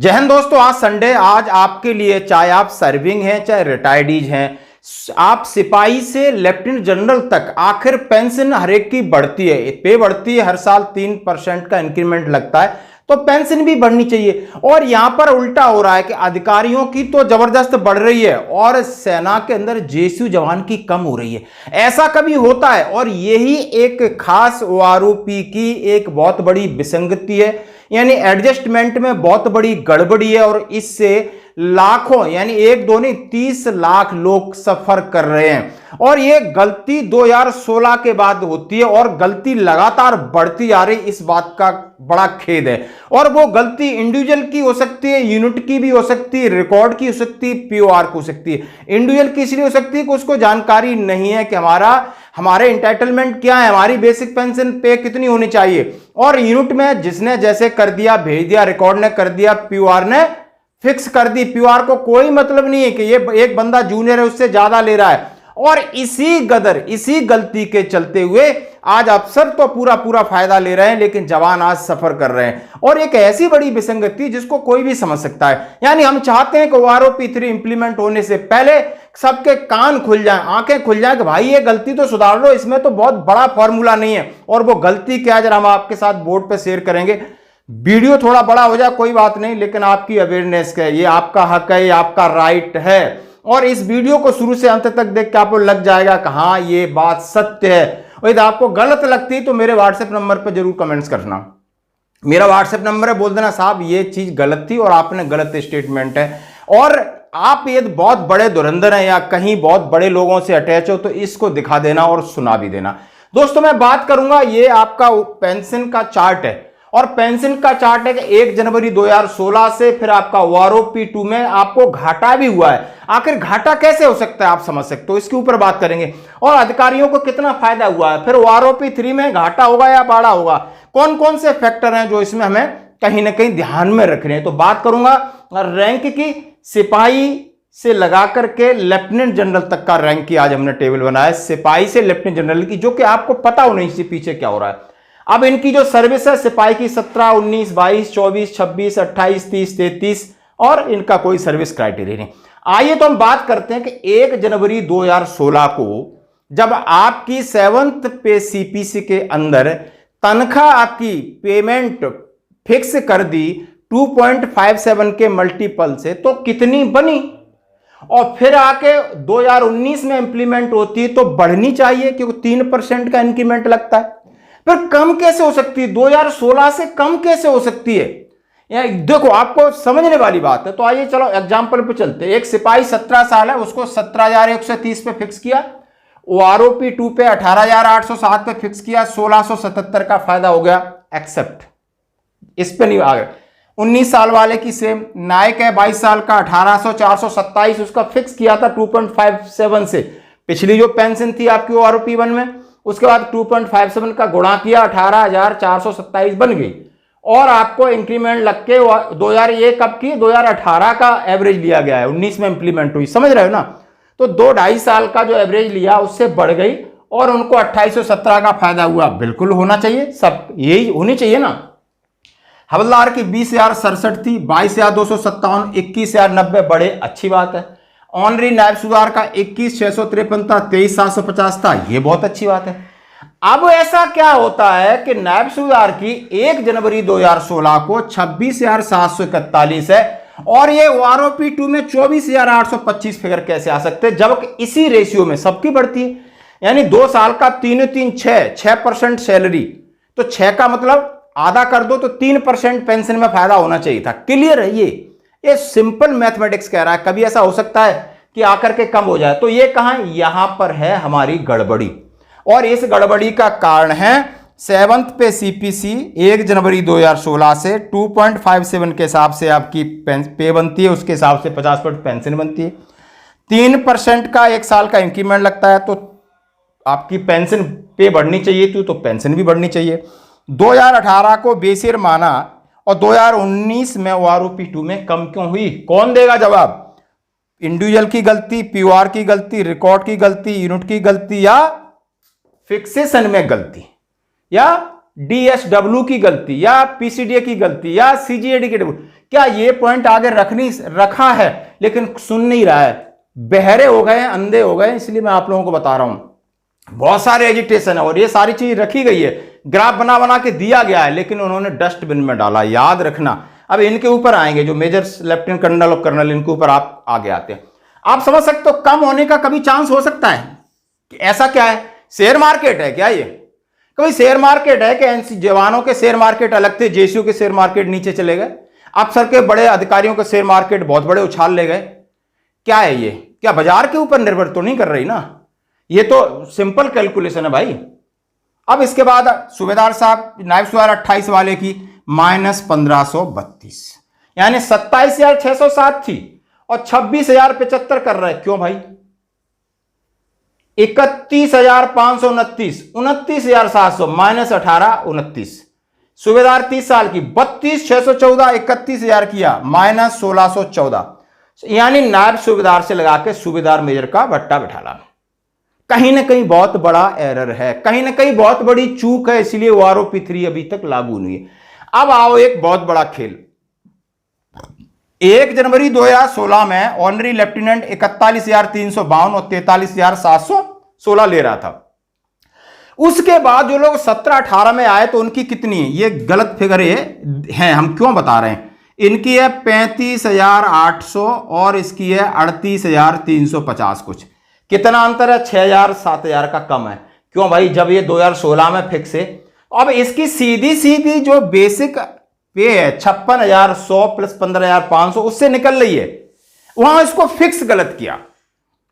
जय हिंद दोस्तों, आज संडे। आज आपके लिए चाहे आप सर्विंग हैं चाहे रिटायर्डीज हैं, आप सिपाही से लेफ्टिनेंट जनरल तक, आखिर पेंशन हर एक की बढ़ती है, पे बढ़ती है। हर साल 3% का इंक्रीमेंट लगता है, तो पेंशन भी बढ़नी चाहिए। और यहां पर उल्टा हो रहा है कि अधिकारियों की तो जबरदस्त बढ़ रही है और सेना के अंदर जेएसयू जवान की कम हो रही है। ऐसा कभी होता है और यही एक खास ओआरओपी की एक बहुत बड़ी विसंगति है, यानी एडजस्टमेंट में बहुत बड़ी गड़बड़ी है। और इससे लाखों, यानी एक दो नहीं 30 लाख लोग सफर कर रहे हैं। और ये गलती 2016 के बाद होती है और गलती लगातार बढ़ती आ रही, इस बात का बड़ा खेद है। और वो गलती इंडिविजुअल की हो सकती है, यूनिट की भी हो सकती है, रिकॉर्ड की हो सकती है, पीओआर की हो सकती है। इंडिविजुअल की इसलिए हो सकती है कि उसको जानकारी नहीं है कि हमारे इंटाइटलमेंट क्या है, हमारी बेसिक पेंशन पे कितनी होनी चाहिए। और यूनिट में जिसने जैसे कर दिया, भेज दिया, रिकॉर्ड ने कर दिया, पीओआर ने फिक्स कर दी। पीओआर को कोई मतलब नहीं है कि ये एक बंदा जूनियर है उससे ज्यादा ले रहा है। और इसी गलती के चलते हुए आज अफसर तो पूरा फायदा ले रहे हैं, लेकिन जवान आज सफर कर रहे हैं। और एक ऐसी बड़ी विसंगति जिसको कोई भी समझ सकता है। यानी हम चाहते हैं कि ओआरओपी 3 इंप्लीमेंट होने से पहले सबके कान खुल जाएं, आंखें खुल जाएं कि भाई ये गलती तो सुधार लो, इसमें तो बहुत बड़ा फॉर्मूला नहीं है। और वो गलती क्या है जरा हम आपके साथ बोर्ड पे शेयर करेंगे। वीडियो थोड़ा बड़ा हो जाए कोई बात नहीं, लेकिन आपकी अवेयरनेस का ये आपका हक है, ये आपका राइट है। और इस वीडियो को शुरू से अंत तक देख के आपको लग जाएगा कि हाँ ये बात सत्य है। और यदि आपको गलत लगती है तो मेरे व्हाट्सएप नंबर पर जरूर कमेंट्स करना। मेरा व्हाट्सएप नंबर है, बोल देना साहब ये चीज गलत थी और आपने गलत स्टेटमेंट है। और आप यदि बहुत बड़े धुरंधर हैं या कहीं बहुत बड़े लोगों से अटैच हो तो इसको दिखा देना और सुना भी देना। दोस्तों मैं बात करूंगा, ये आपका पेंशन का चार्ट है। और पेंशन का चार्ट है कि 1 जनवरी 2016 से फिर आपका ओआरओपी 2 में आपको घाटा भी हुआ है। आखिर घाटा कैसे हो सकता है आप समझ सकते हो, इसके ऊपर बात करेंगे। और अधिकारियों को कितना फायदा हुआ है, फिर ओआरओपी 3 में घाटा होगा या बाड़ा होगा, कौन कौन से फैक्टर हैं जो इसमें हमें कहीं ना कहीं ध्यान में रखने हैं। तो बात करूंगा रैंक की, सिपाही से लगा करके लेफ्टिनेंट जनरल तक का रैंक की आज हमने टेबल बनाया, सिपाही से लेफ्टिनेंट जनरल की, जो कि आपको पता हो नहीं इससे पीछे क्या हो रहा है। अब इनकी जो सर्विस है सिपाही की 17, 19, 22, 24, 26, 28, 30, 33 और इनका कोई सर्विस क्राइटेरिया नहीं। आइए तो हम बात करते हैं कि 1 जनवरी 2016 को जब आपकी 7th पे सीपीसी के अंदर तनख्वाह आपकी पेमेंट फिक्स कर दी 2.57 के मल्टीपल से, तो कितनी बनी। और फिर आके 2019 में इंप्लीमेंट होती है तो बढ़नी चाहिए क्योंकि 3% का इंक्रीमेंट लगता है। फिर कम कैसे हो सकती है, 2016 से कम कैसे हो सकती है। देखो आपको समझने वाली बात है। तो आइए चलो एग्जांपल पे चलते हैं। एक सिपाही 17 साल है, उसको 17,130 पे फिक्स किया, ओआरओपी 2 पे 18,807 पे फिक्स किया, 1677 का फायदा हो गया, एक्सेप्ट, इस पे नहीं आ गए। 19 साल वाले की सेम, नायक है 22 साल का, 1800,427 उसका फिक्स किया था 2.57 से, पिछली जो पेंशन थी आपकी ओआरओपी 1 में, उसके बाद 2.57 का गुणा किया, 18,427 बन गई। और आपको इंक्रीमेंट लग के 2001 कब की, 2018 का एवरेज लिया गया है, 19 में इंप्लीमेंट हुई, समझ रहे हो ना। तो 2-2.5 साल का जो एवरेज लिया उससे बढ़ गई और उनको 2817 का फायदा हुआ। बिल्कुल होना चाहिए, सब यही होनी चाहिए ना। हवलदार की 20,067 थी, 22,257, 21,090 बढ़े, अच्छी बात है। ऑनरी नायब सूबेदार का 21,653 था, 23,750 था, यह बहुत अच्छी बात है। अब ऐसा क्या होता है कि नायब सूबेदार की 1 जनवरी 2016 को 26,741 है और ये ओआरओपी 2 में 24,825 फिगर कैसे आ सकते हैं, जबकि इसी रेशियो में सबकी बढ़ती है। यानी 2 साल का 3 6% सैलरी, तो 6 का मतलब आधा कर दो तो 3% पेंशन में फायदा होना चाहिए था। क्लियर है, ये सिंपल मैथमेटिक्स कह रहा है। कभी ऐसा हो सकता है कि आकर के कम हो जाए, तो ये कहां, यहां पर है हमारी गड़बड़ी। और इस गड़बड़ी का कारण है 7th पे सीपीसी 1 जनवरी 2016 से 2.57 के हिसाब से आपकी पे बनती है, उसके हिसाब से 50% पेंशन बनती है। 3% का 1 साल का इंक्रीमेंट लगता है, तो आपकी पेंशन पे बढ़नी चाहिए थी, तो पेंशन भी बढ़नी चाहिए। 2018 को बेस ईयर माना और 2019 में ओआरओपी 2 में कम क्यों हुई, कौन देगा जवाब। इंडिविजुअल की गलती, पीओआर की गलती, रिकॉर्ड की गलती, यूनिट की गलती, या फिक्सेशन में गलती, या डीएसडब्ल्यू की गलती या पीसीडीए की गलती या सीजीएडी की गलती, क्या ये पॉइंट आगे रखा है, लेकिन सुन नहीं रहा है, बहरे हो गए, अंधे हो गए। इसलिए मैं आप लोगों को बता रहा हूं, बहुत सारे एजिटेशन है और ये सारी चीज रखी गई है, ग्राफ बना बना के दिया गया है, लेकिन उन्होंने डस्टबिन में डाला, याद रखना। अब इनके ऊपर आएंगे जो मेजर लेफ्टिनेंट कर्नल और कर्नल, इनके ऊपर आप आगे आते हैं। आप समझ सकते हो कम होने का कभी चांस हो सकता है कि ऐसा क्या है, शेयर मार्केट है क्या ये? कभी शेयर मार्केट है कि एनसी जवानों के शेयर मार्केट अलग थे, जेसीयू के शेयर मार्केट नीचे चले गए, अफसर के बड़े अधिकारियों के शेयर मार्केट बहुत बड़े उछाल ले गए? क्या है ये? क्या बाजार के ऊपर निर्भर तो नहीं कर रही ना? ये तो सिंपल कैलकुलेशन है भाई। अब इसके बाद सूबेदार साहब नायब सूबेदार 28 वाले की -1532, यानी 27,607 थी और 26,075 कर रहे। क्यों भाई? 31,529, 29,700 -18, 29। सूबेदार 30 साल की 32,614, 31,000 किया -1614, यानी नायब सूबेदार से लगा के सूबेदार मेजर का भट्टा बैठाला। कहीं ना कहीं बहुत बड़ा एरर है, कहीं ना कहीं बहुत बड़ी चूक है, इसलिए ओआरओपी 3 अभी तक लागू नहीं है। अब आओ एक बहुत बड़ा खेल। 1 जनवरी 2016 में ऑनरी लेफ्टिनेंट 41,352 और 43,716 ले रहा था। उसके बाद जो लोग 17-18 में आए तो उनकी कितनी है? ये गलत फिगर है, हम क्यों बता रहे हैं? इनकी है 35,800 और इसकी है 38,350 कुछ। कितना अंतर है? 6,000-7,000 का कम है। क्यों भाई? जब ये 2016 में फिक्स है। अब इसकी सीधी सीधी जो बेसिक पे है 56,100 प्लस 15,500 उससे निकल रही है, वहां इसको फिक्स गलत किया,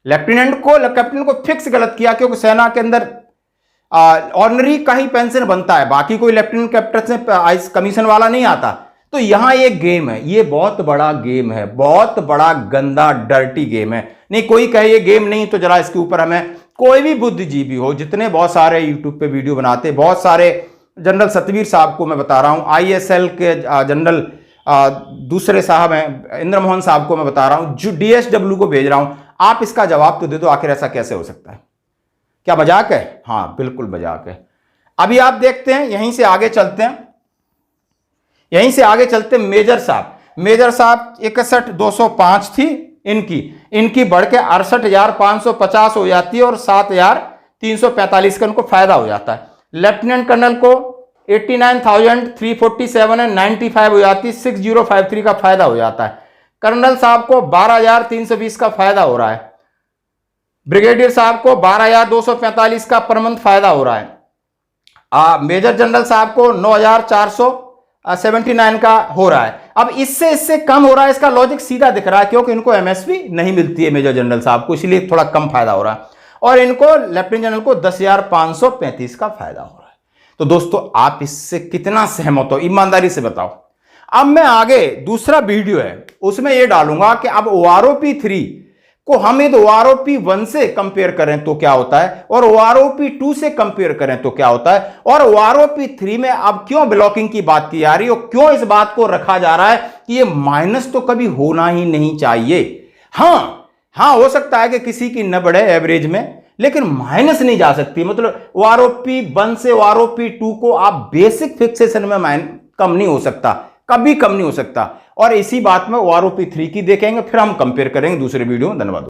लेफ्टिनेंट को फिक्स गलत किया, क्योंकि सेना के अंदर ऑर्डिनरी का ही पेंशन बनता है, बाकी कोई लेफ्टिनेंट कैप्टन से कमीशन वाला नहीं आता। तो यहां ये गेम है, ये बहुत बड़ा गेम है, बहुत बड़ा गंदा डर्टी गेम है। नहीं कोई कहे ये गेम नहीं, तो जरा इसके ऊपर हमें कोई भी बुद्धिजीवी हो, जितने बहुत सारे यूट्यूब पे वीडियो बनाते, बहुत सारे जनरल सतवीर साहब को मैं बता रहा हूं, आईएसएल के जनरल दूसरे साहब हैं इंद्र मोहन साहब को मैं बता रहा हूं, जो डीएसडब्ल्यू को भेज रहा हूं, आप इसका जवाब तो दे दो, आखिर ऐसा कैसे हो सकता है? क्या मजाक है? हाँ बिल्कुल मजाक है। अभी आप देखते हैं, यहीं से आगे चलते हैं, यहीं से आगे चलते हैं। मेजर साहब 61,205 थी इनकी बढ़ के 68,550 हो जाती है और 7,345 का उनको फायदा हो जाता है। लेफ्टिनेंट कर्नल को 89,347 एंड 95 हो जाती है, 6053 का फायदा हो जाता है। कर्नल साहब को 12,320 का फायदा हो रहा है। ब्रिगेडियर साहब को 12,245 का पर मंथ फायदा हो रहा है। मेजर जनरल साहब को 9,479 का हो रहा है। अब इससे कम हो रहा है, इसका लॉजिक सीधा दिख रहा है, क्योंकि इनको एमएसपी नहीं मिलती है मेजर जनरल साहब को, इसलिए थोड़ा कम फायदा हो रहा है, और इनको लेफ्टिनेंट जनरल को 10,535 का फायदा हो रहा है। तो दोस्तों आप इससे कितना सहमत हो, ईमानदारी से बताओ। अब मैं आगे दूसरा वीडियो है उसमें यह डालूंगा कि अब ओआरओपी 3 को हम यदि ओआरओपी 1 से कंपेयर करें तो क्या होता है, और ओआरओपी 2 से कंपेयर करें तो क्या होता है, और ओआरओपी 3 में अब क्यों ब्लॉकिंग की बात की जा रही है और क्यों इस बात को रखा जा रहा है कि ये माइनस तो कभी होना ही नहीं चाहिए। हाँ हो सकता है कि किसी की न बढ़े एवरेज में, लेकिन माइनस नहीं जा सकती। मतलब ओआरओपी 1 से ओआरओपी 2 को आप बेसिक फिक्सेशन में कम नहीं हो सकता, कभी कम नहीं हो सकता। और इसी बात में ओआरओपी 3 की देखेंगे, फिर हम कंपेयर करेंगे दूसरे वीडियो में। धन्यवाद।